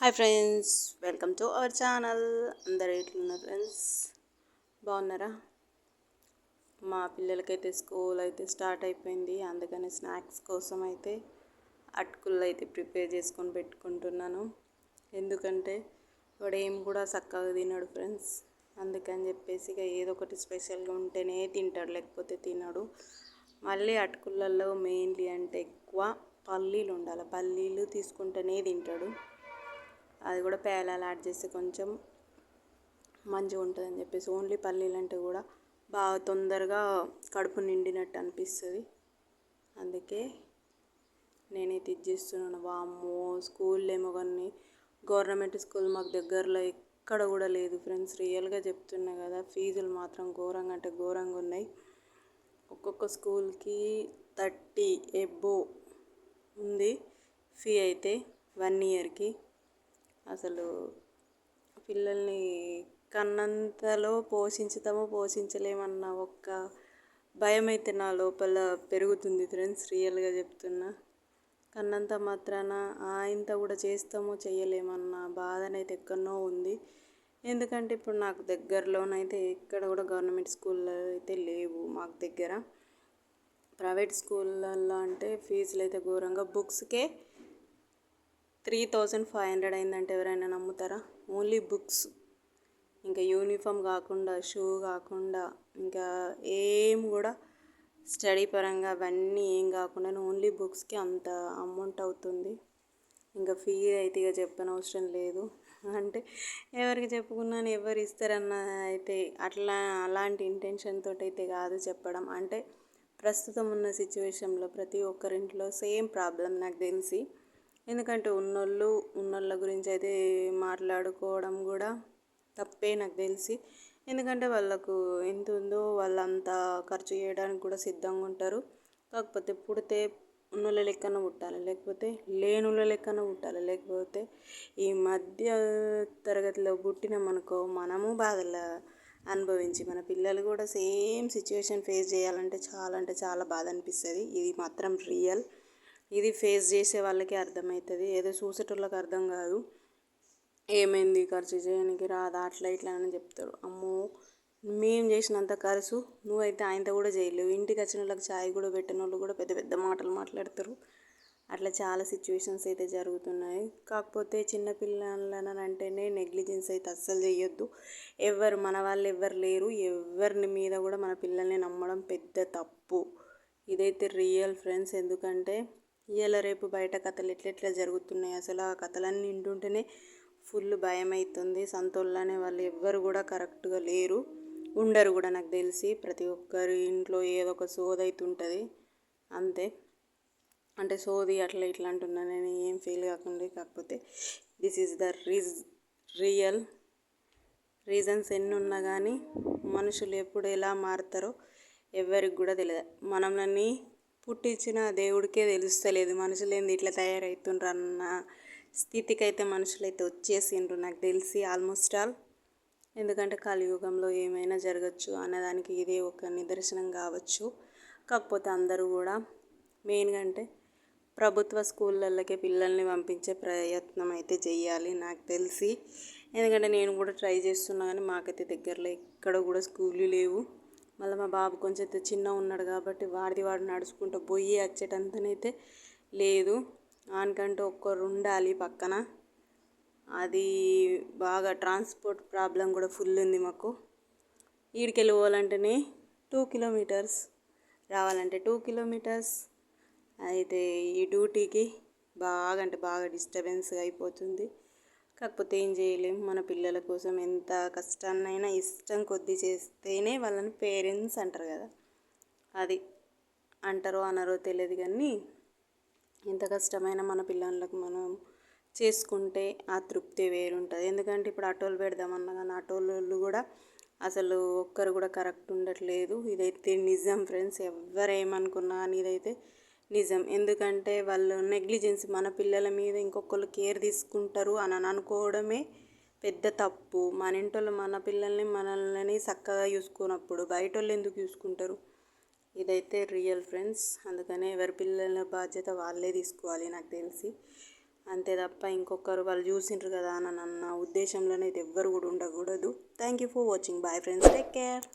Hi friends, welcome to our channel. అందరు ఎట్లున్నారు friends? బాగున్నారా? మా పిల్లలకైతే స్కూల్ అయితే స్టార్ట్ అయిపోయింది. అందుకని స్నాక్స్ కోసం అయితే అటుకులు అయితే ప్రిపేర్ చేసుకొని పెట్టుకుంటున్నాను. ఎందుకంటే వాడు ఏం కూడా చక్కగా తినడు ఫ్రెండ్స్. అందుకని చెప్పేసి ఇక ఏదో ఒకటి స్పెషల్గా ఉంటేనే తింటాడు, లేకపోతే తినడు. మళ్ళీ అటుకులలో మెయిన్లీ అంటే ఎక్కువ పల్లీలు ఉండాలి. పల్లీలు తీసుకుంటేనే తింటాడు. అది కూడా పేలాలు యాడ్ చేస్తే కొంచెం మంచిగా ఉంటుందని చెప్పేసి ఓన్లీ పల్లీలు అంటే కూడా బాగా తొందరగా కడుపు నిండినట్టు అనిపిస్తుంది. అందుకే నేనైతే ఇది చేస్తున్నాను. వామ్మో, స్కూల్లో ఏమో కానీ గవర్నమెంట్ స్కూల్ మాకు దగ్గరలో ఎక్కడ కూడా లేదు ఫ్రెండ్స్. రియల్గా చెప్తున్నా కదా, ఫీజులు మాత్రం ఘోరంగా అంటే ఘోరంగా ఉన్నాయి. ఒక్కొక్క స్కూల్కి 30 ఎబో ఉంది ఫీ అయితే 1 ఇయర్కి. అసలు పిల్లల్ని కన్నంతలో పోషించుతామో పోషించలేమన్న ఒక్క భయం అయితే నా లోపల పెరుగుతుంది ఫ్రెండ్స్. రియల్గా చెప్తున్నా. కన్నంత మాత్రాన ఇంత కూడా చేస్తామో చేయలేమన్న బాధనైతే ఎక్కడనో ఉంది. ఎందుకంటే ఇప్పుడు నాకు దగ్గరలోనైతే ఎక్కడ కూడా గవర్నమెంట్ స్కూల్లో అయితే లేవు. మాకు దగ్గర ప్రైవేట్ స్కూళ్ళల్లో అంటే ఫీజులు అయితే ఘోరంగా. బుక్స్కే 3500 అయిందంటే ఎవరైనా నమ్ముతారా? ఓన్లీ బుక్స్, ఇంకా యూనిఫామ్ కాకుండా, షూ కాకుండా, ఇంకా ఏం కూడా స్టడీ పరంగా అవన్నీ ఏం కాకుండా ఓన్లీ బుక్స్కి అంత అమౌంట్ అవుతుంది. ఇంకా ఫీ అయితే ఇక చెప్పనవసరం లేదు. అంటే ఎవరికి చెప్పుకున్నాను, ఎవరు ఇస్తారన్న అయితే అలాంటి ఇంటెన్షన్ తోటి అయితే కాదు చెప్పడం. అంటే ప్రస్తుతం ఉన్న సిచ్యువేషన్లో ప్రతి ఒక్కరింట్లో సేమ్ ప్రాబ్లం నాకు తెలిసి. ఎందుకంటే ఉన్నోళ్ళ గురించి అయితే మాట్లాడుకోవడం కూడా తప్పే నాకు తెలిసి. ఎందుకంటే వాళ్ళకు ఎంత ఉందో వాళ్ళంతా ఖర్చు చేయడానికి కూడా సిద్ధంగా ఉంటారు. కాకపోతే పుడితే ఉన్నోళ్ళ లెక్కన పుట్టాలి, లేకపోతే లేనుళ్ళ లెక్కన పుట్టాలి. లేకపోతే ఈ మధ్య తరగతిలో పుట్టినామనుకో, మనము బాధలు అనుభవించి మన పిల్లలు కూడా సేమ్ సిచ్యువేషన్ ఫేస్ చేయాలంటే చాలా అంటే చాలా బాధ అనిపిస్తుంది. ఇది మాత్రం రియల్. ఇది ఫేస్ చేసే వాళ్ళకి అర్థమవుతుంది, ఏదో చూసేటోళ్ళకి అర్థం కాదు. ఏమైంది, ఖర్చు చేయడానికి రాదా, అట్లా ఇట్లా అని చెప్తారు. అమ్మో, మేము చేసినంత ఖర్చు నువ్వైతే ఆయనతో కూడా చేయలేవు. ఇంటికి వచ్చిన వాళ్ళకి ఛాయ్ కూడా పెట్టిన వాళ్ళు కూడా పెద్ద పెద్ద మాటలు మాట్లాడతారు. అట్లా చాలా సిచ్యువేషన్స్ అయితే జరుగుతున్నాయి. కాకపోతే చిన్నపిల్లలని అంటేనే నెగ్లిజెన్స్ అయితే అస్సలు చేయొద్దు. మన వాళ్ళు ఎవరు లేరు. ఎవరిని మీద కూడా మన పిల్లల్ని నమ్మడం పెద్ద తప్పు. ఇదైతే రియల్ ఫ్రెండ్స్. ఎందుకంటే ఇవాళ రేపు బయట కథలు ఎట్లెట్లా జరుగుతున్నాయి, అసలు ఆ కథలన్నీ వింటుంటేనే ఫుల్ భయం అవుతుంది. సంతోళ్ళనే వాళ్ళు ఎవ్వరు కూడా కరెక్ట్గా లేరు, ఉండరు కూడా నాకు తెలిసి. ప్రతి ఒక్కరి ఇంట్లో ఏదో ఒక సోది అవుతుంటుంది అంతే. అంటే సోది అట్లా ఇట్లా అంటున్నా నేను, ఏం ఫీల్ కాకుండా. కాకపోతే this is the real reasons. ఎన్ని ఉన్నా కానీ మనుషులు ఎప్పుడు ఎలా మారుతారో ఎవరికి కూడా తెలియదు. మనల్ని పుట్టించిన దేవుడికే తెలుస్తలేదు మనుషులు ఏంది ఇట్లా తయారవుతుండ్రు అన్న స్థితికి అయితే మనుషులైతే వచ్చేసిండ్రు నాకు తెలిసి ఆల్మోస్ట్ ఆల్. ఎందుకంటే కలియుగంలో ఏమైనా జరగచ్చు అన్నదానికి ఇదే ఒక నిదర్శనం కావచ్చు. కాకపోతే అందరూ కూడా మెయిన్గా అంటే ప్రభుత్వ స్కూళ్ళకి పిల్లల్ని పంపించే ప్రయత్నం అయితే చెయ్యాలి నాకు తెలిసి. ఎందుకంటే నేను కూడా ట్రై చేస్తున్నా కానీ మాకైతే దగ్గరలో ఎక్కడ కూడా స్కూళ్ళు లేవు. మళ్ళీ మా బాబు కొంచెం చిన్న ఉన్నాడు కాబట్టి వాడు నడుచుకుంటూ పోయి వచ్చేటంతనైతే లేదు. ఆయనకంటూ ఒక్కరు ఉండాలి పక్కన. అది బాగా ట్రాన్స్పోర్ట్ ప్రాబ్లం కూడా ఫుల్ ఉంది మాకు. ఈడికెళ్ళి పోవాలంటేనే 2 కిలోమీటర్స్, రావాలంటే 2 కిలోమీటర్స్. అయితే ఈ డ్యూటీకి బాగా అంటే బాగా డిస్టర్బెన్స్గా అయిపోతుంది. కాకపోతే ఏం చేయలేము. మన పిల్లల కోసం ఎంత కష్టాన్నైనా ఇష్టం కొద్దీ చేస్తేనే వాళ్ళని పేరెంట్స్ అంటారు కదా. అది అంటారో అనరో తెలియదు కానీ ఎంత కష్టమైనా మన పిల్లలకు మనం చేసుకుంటే ఆ తృప్తి వేరుంటుంది. ఎందుకంటే ఇప్పుడు ఆటోలు పెడదామన్నా కానీ ఆటోలు కూడా అసలు ఒక్కరు కూడా కరెక్ట్ ఉండట్లేదు. ఇదైతే నిజం ఫ్రెండ్స్. ఎవరేమనుకున్నా అని ఇదైతే నిజం. ఎందుకంటే వాళ్ళు నెగ్లిజెన్స్, మన పిల్లల మీద ఇంకొకరు కేర్ తీసుకుంటారు అని అనుకోవడమే పెద్ద తప్పు. మన ఇంట్లో మన పిల్లల్ని మనల్ని చక్కగా చూసుకున్నప్పుడు బయట వాళ్ళు ఎందుకు చూసుకుంటారు? ఇదైతే రియల్ ఫ్రెండ్స్. అందుకనే ఎవరి పిల్లల బాధ్యత వాళ్ళే తీసుకోవాలి నాకు తెలిసి. అంతే తప్ప ఇంకొకరు వాళ్ళు చూసిండ్రు కదా అని అన్న ఉద్దేశంలోనైతే ఎవ్వరు కూడా ఉండకూడదు. Thank you for watching. Bye friends, take care.